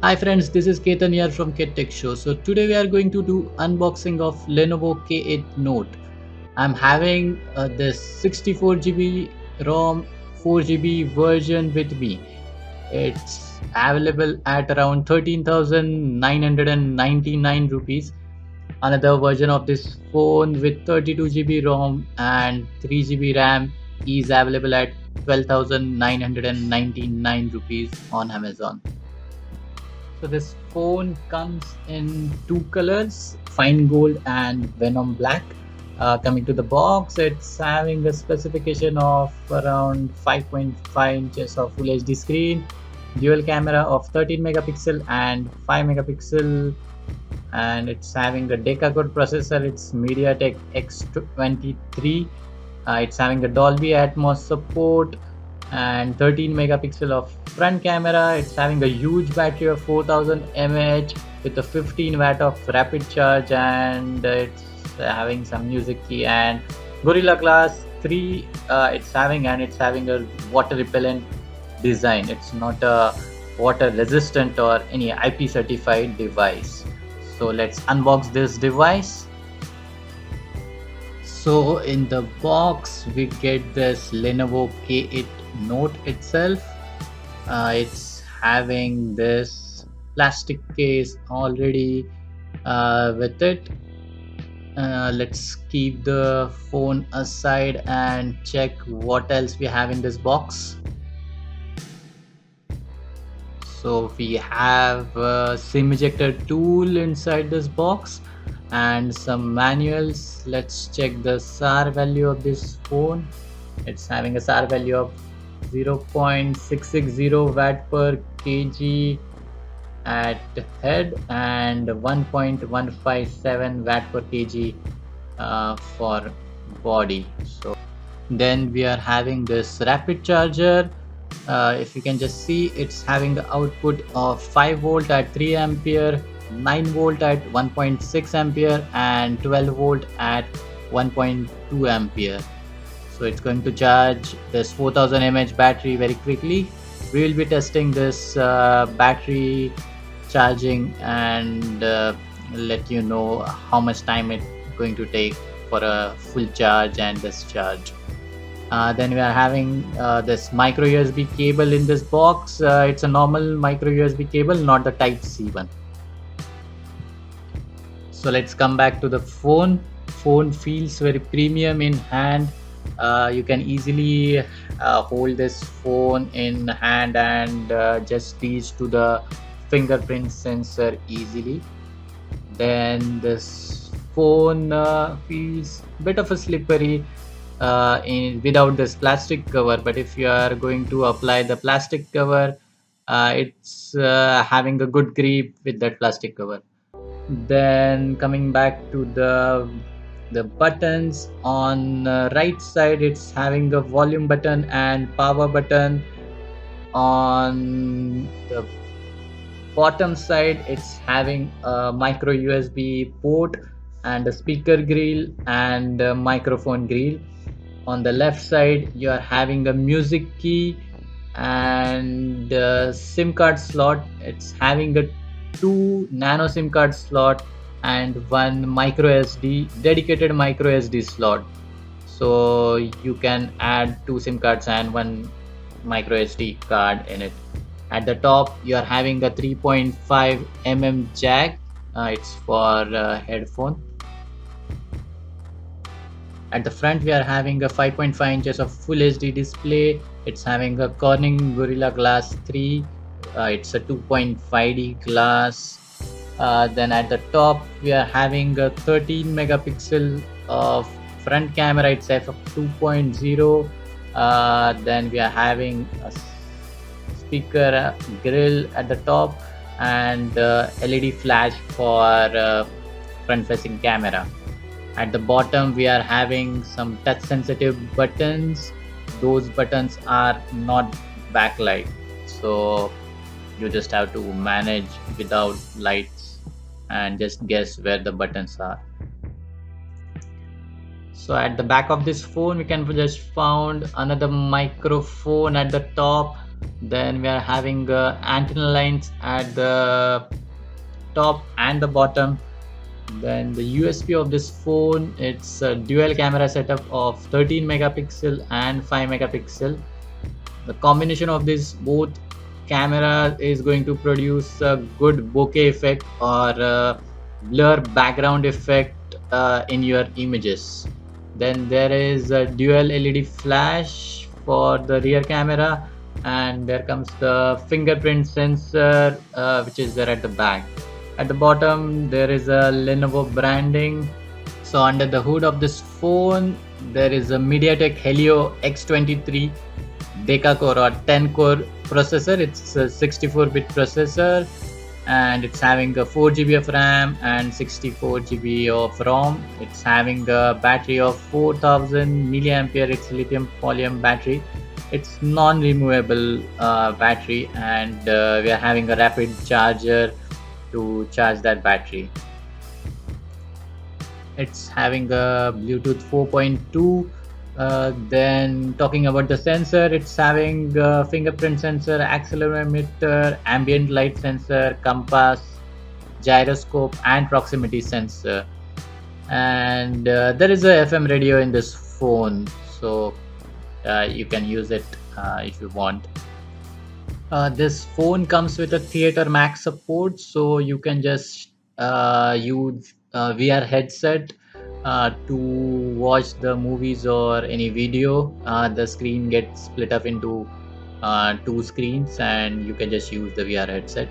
Hi friends, this is Ketan here from KTech Show. So today we are going to do unboxing of Lenovo K8 Note. I'm having this 64 GB ROM 4 GB version with me. It's available at around 13,999 rupees. Another version of this phone with 32 GB ROM and 3 GB RAM is available at 12,999 rupees on Amazon. So this phone comes in two colors, fine gold and venom black. Coming to the box, it's having a specification of around 5.5 inches of Full HD screen, dual camera of 13 megapixel and 5 megapixel, and it's having a deca-core processor. It's MediaTek X23. It's having a Dolby Atmos support and 13 megapixel of front camera. It's having a huge battery of 4000 mAh with a 15 watt of rapid charge, and it's having some music key and Gorilla Glass 3. It's having a water repellent design. It's not a water resistant or any IP certified device. So let's unbox this device. So in the box we get this Lenovo K8 Note itself. It's having this plastic case already with it. Let's keep the phone aside and check what else we have in this box. So we have a SIM ejector tool inside this box and some manuals. Let's check the SAR value of this phone. It's having a SAR value of 0.660 watt per kg at head and 1.157 watt per kg for body. So then we are having this rapid charger. If you can just see, it's having the output of 5 volt at 3 ampere, 9 volt at 1.6 ampere and 12 volt at 1.2 ampere. So it's going to charge this 4000 mAh battery very quickly. We will be testing this battery charging and let you know how much time it's going to take for a full charge and discharge. Then we are having this micro USB cable in this box. It's a normal micro USB cable, not the type C one. So let's come back to the phone. Phone feels very premium in hand. You can easily hold this phone in hand and just reach to the fingerprint sensor easily. Then this phone feels a bit of a slippery without this plastic cover, but if you are going to apply the plastic cover, it's having a good grip with that plastic cover. Then coming back to the buttons on right side, it's having a volume button and power button. On the bottom side, it's having a micro USB port and a speaker grill and a microphone grill. On the left side, you are having a music key and a SIM card slot. It's having a two nano SIM card slot and one micro SD dedicated micro SD slot. So you can add two SIM cards and one micro SD card in it. At the top, you are having a 3.5 jack. It's for headphone. At the front, we are having a 5.5 inches of Full HD display. It's having a Corning Gorilla Glass 3. It's a 2.5D glass. Then at the top, we are having a 13 megapixel of front camera. It's f2.0. Then we are having a speaker grill at the top and LED flash for front-facing camera. At the bottom, we are having some touch sensitive buttons. Those buttons are not backlight, so you just have to manage without lights and just guess where the buttons are. So at the back of this phone, we can just found another microphone at the top Then we are having antenna lines at the top and the bottom. Then the USP of this phone, it's a dual camera setup of 13 megapixel and 5 megapixel. The combination of these both camera is going to produce a good bokeh effect or blur background effect in your images. Then there is a dual LED flash for the rear camera, and there comes the fingerprint sensor which is there at the back. At the bottom there is a Lenovo branding. So under the hood of this phone there is a MediaTek Helio X23 deca-core or 10-core processor. It's a 64-bit processor, and it's having a 4 GB of RAM and 64 GB of ROM. It's having a battery of 4000 milliampere. It's lithium polymer battery. It's non-removable battery, and we are having a rapid charger to charge that battery. It's having a Bluetooth 4.2. Then talking about the sensor, it's having a fingerprint sensor, accelerometer, ambient light sensor, compass, gyroscope, and proximity sensor. And there is a FM radio in this phone, so you can use it if you want. This phone comes with a Theater Max support, so you can just use VR headset to watch the movies or any video. The screen gets split up into two screens, and you can just use the VR headset.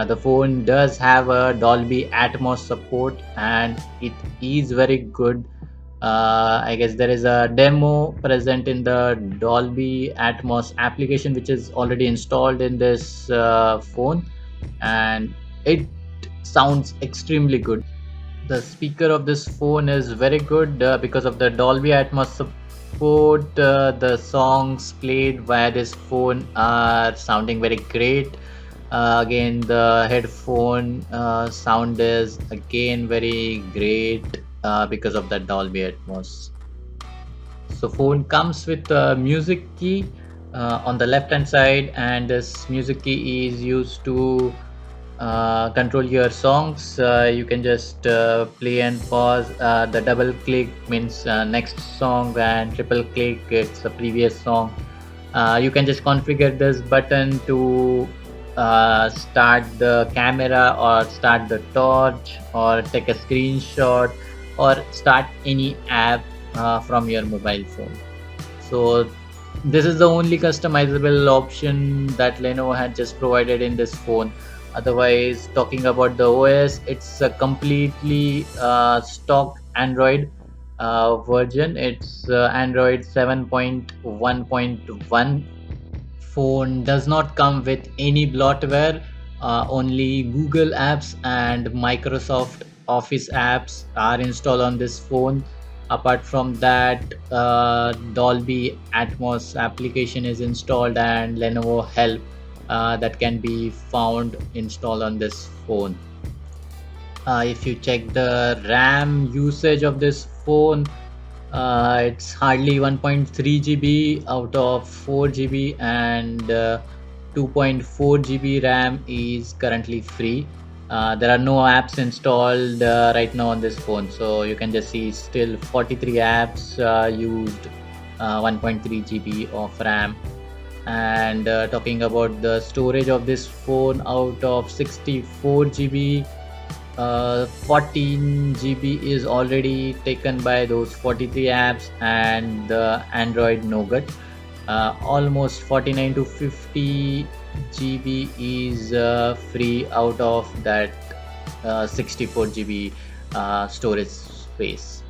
The phone does have a Dolby Atmos support, and it is very good. I guess there is a demo present in the Dolby Atmos application, which is already installed in this phone, and it sounds extremely good. The speaker of this phone is very good because of the Dolby Atmos support. The songs played via this phone are sounding very great. Again, the headphone sound is again very great because of the Dolby Atmos. So phone comes with a music key on the left hand side, and this music key is used to control your songs. You can just play and pause. The double click means next song, and triple click it's a previous song. You can just configure this button to start the camera or start the torch or take a screenshot or start any app from your mobile phone. So this is the only customizable option that Lenovo had just provided in this phone. Otherwise, talking about the OS, it's a completely stock Android version. It's Android 7.1.1. Phone does not come with any bloatware. Only Google apps and Microsoft Office apps are installed on this phone. Apart from that, Dolby Atmos application is installed, and Lenovo Help that can be found installed on this phone. If you check the RAM usage of this phone, it's hardly 1.3 GB out of 4 GB, and 2.4 GB RAM is currently free. There are no apps installed right now on this phone, so you can just see still 43 apps used 1.3 GB of RAM. And talking about the storage of this phone, out of 64 GB, 14 GB is already taken by those 43 apps and the Android Nougat. Almost 49 to 50 GB is free out of that 64 GB storage space.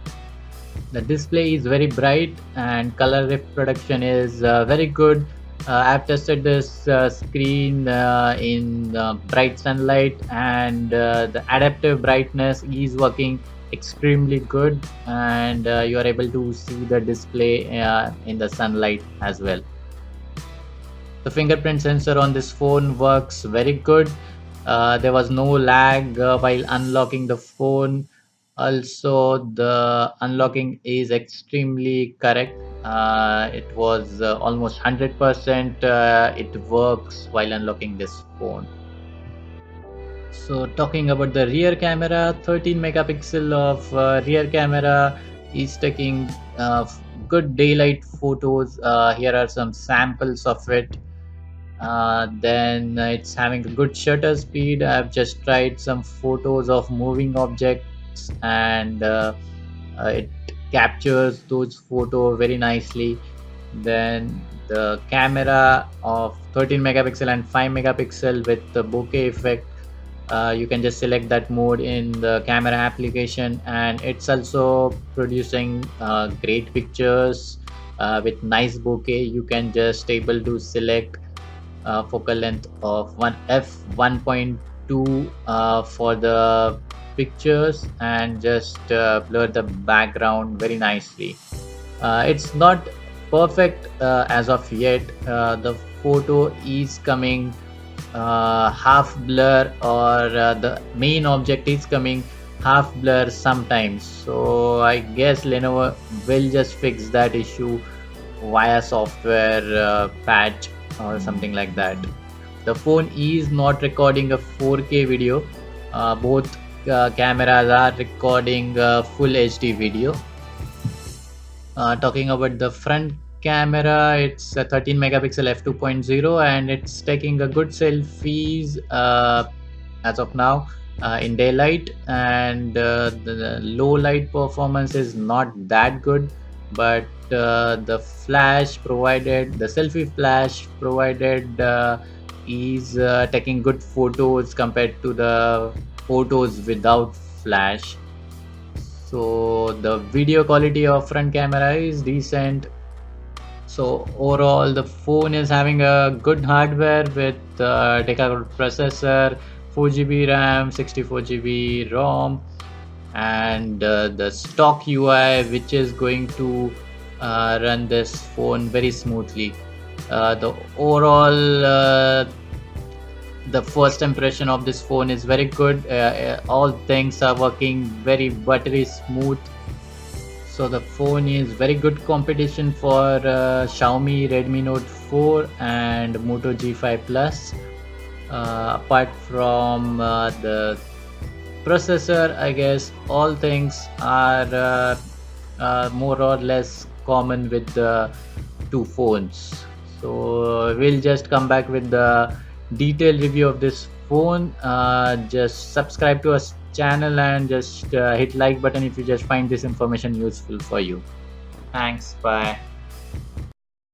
The display is very bright, and color reproduction is very good. I've tested this screen in bright sunlight, and the adaptive brightness is working extremely good, and you are able to see the display in the sunlight as well. The fingerprint sensor on this phone works very good. There was no lag while unlocking the phone. Also, the unlocking is extremely correct. It was almost 100%. It works while unlocking this phone. So talking about the rear camera, 13 megapixel of rear camera is taking good daylight photos. Here are some samples of it. Then it's having a good shutter speed. I've just tried some photos of moving objects, and it captures those photos very nicely. Then the camera of 13 megapixel and 5 megapixel with the bokeh effect. You can just select that mode in the camera application, and it's also producing great pictures with nice bokeh. You can just able to select focal length of f1.2 for the pictures, and just blur the background very nicely. It's not perfect as of yet. The photo is coming half blur, or the main object is coming half blur sometimes. So I guess Lenovo will just fix that issue via software patch or something like that. The phone is not recording a 4K video. Both cameras are recording full HD video. Talking about the front camera, it's a 13 megapixel f2.0, and it's taking a good selfies as of now in daylight, and the low light performance is not that good, but the flash provided, the selfie flash provided is taking good photos compared to the photos without flash. So the video quality of front camera is decent. So overall the phone is having a good hardware with Deca processor, 4GB RAM, 64GB ROM, and the stock UI, which is going to run this phone very smoothly. The overall the first impression of this phone is very good. All things are working very buttery smooth. So the phone is very good competition for Xiaomi Redmi Note 4 and Moto G5 Plus. Apart from the processor, I guess all things are more or less common with the two phones. So we'll just come back with the detailed review of this phone. Just subscribe to our channel, and just hit like button if you just find this information useful for you. Thanks, bye.